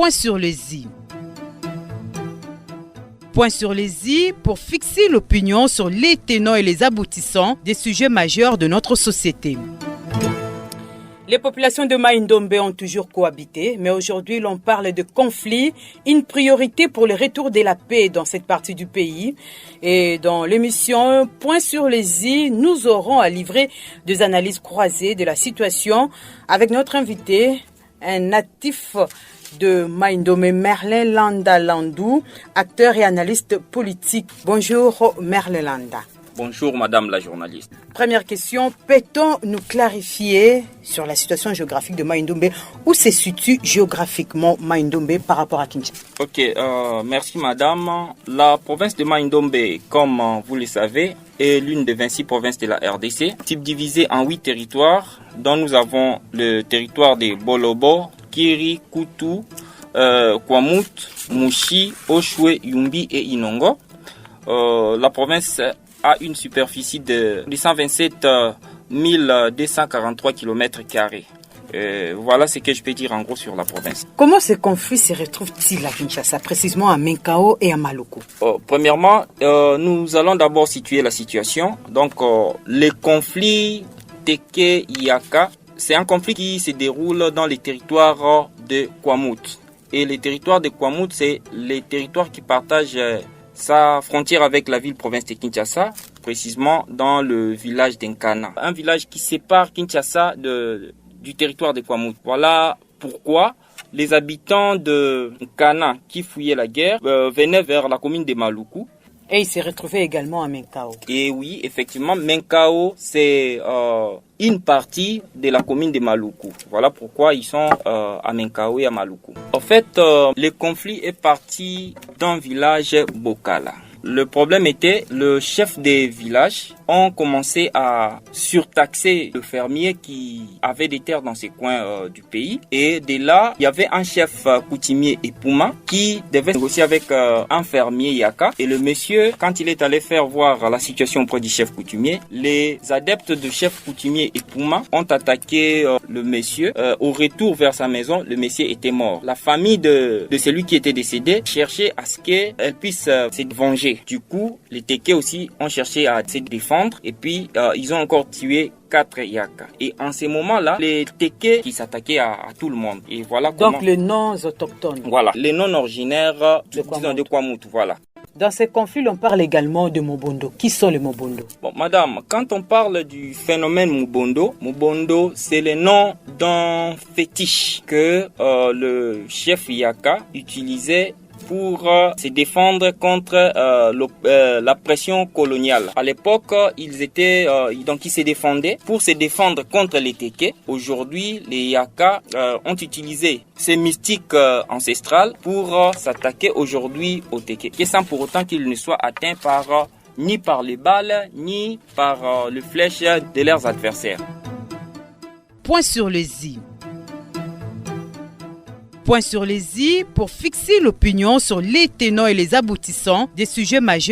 Point sur les i. Point sur les i pour fixer l'opinion sur les tenants et les aboutissants des sujets majeurs de notre société. Les populations de Mai-Ndombe ont toujours cohabité, mais aujourd'hui l'on parle de conflit, une priorité pour le retour de la paix dans cette partie du pays. Et dans l'émission Point sur les i, nous aurons à livrer des analyses croisées de la situation avec notre invité, un natif de Mai-Ndombe, Merlin Landa Landou, acteur et analyste politique. Bonjour Merlin Landa. Bonjour Madame la journaliste. Première question, peut-on nous clarifier sur la situation géographique de Mai-Ndombe? Où se situe géographiquement Mai-Ndombe par rapport à Kinshasa? Ok, merci Madame. La province de Mai-Ndombe, comme vous le savez, est l'une des 26 provinces de la RDC, subdivisée en 8 territoires, dont nous avons le territoire de Bolobo, Kiri, Kutu, Kwamut, Mushi, Oshwe, Yumbi et Inongo. La province a une superficie de 127 243 km². Voilà ce que je peux dire en gros sur la province. Comment ces conflits se retrouvent-ils à Kinshasa, précisément à Menkao et à Maluku? Premièrement, nous allons d'abord situer la situation. Donc, le conflit Teke-Yaka, c'est un conflit qui se déroule dans les territoires de Kwamut. Et les territoires de Kwamut, c'est les territoires qui partagent sa frontière avec la ville-province de Kinshasa, précisément dans le village d'Nkana. Un village qui sépare Kinshasa du territoire de Kwamut. Voilà pourquoi les habitants de Nkana qui fouillaient la guerre venaient vers la commune de Maluku. Et ils se retrouvaient également à Menkao. Et oui, effectivement, Menkao, c'est une partie de la commune de Maluku. Voilà pourquoi ils sont à Menkao et à Maluku. En fait, le conflit est parti d'un village Bokala. Le problème était, le chef des villages ont commencé à surtaxer le fermier qui avait des terres dans ces coins du pays. Et de là, il y avait un chef coutumier Epuma qui devait négocier avec un fermier Yaka. Et le monsieur, quand il est allé faire voir la situation auprès du chef coutumier, les adeptes du chef coutumier Epuma ont attaqué le monsieur. Au retour vers sa maison, le monsieur était mort. La famille de celui qui était décédé cherchait à ce qu'elle puisse se venger. Du coup, les Teke aussi ont cherché à se défendre et puis ils ont encore tué 4 Yaka. Et en ces moments-là, les Teke qui s'attaquaient à tout le monde. Et voilà comment... Donc les non-autochtones. Voilà, les non-originaires de Kwamut, voilà. Dans ces conflits, on parle également de Mobondo. Qui sont les Mobondo? Bon, madame, quand on parle du phénomène Mobondo, c'est le nom d'un fétiche que le chef Yaka utilisait pour se défendre contre la pression coloniale. À l'époque, ils se défendaient pour se défendre contre les Teke. Aujourd'hui, les Yaka ont utilisé ces mystiques ancestrales pour s'attaquer aujourd'hui aux Teke, sans pour autant qu'ils ne soient atteints ni par les balles, ni par les flèches de leurs adversaires. Point sur les i. Point sur les i pour fixer l'opinion sur les tenants et les aboutissants des sujets majeurs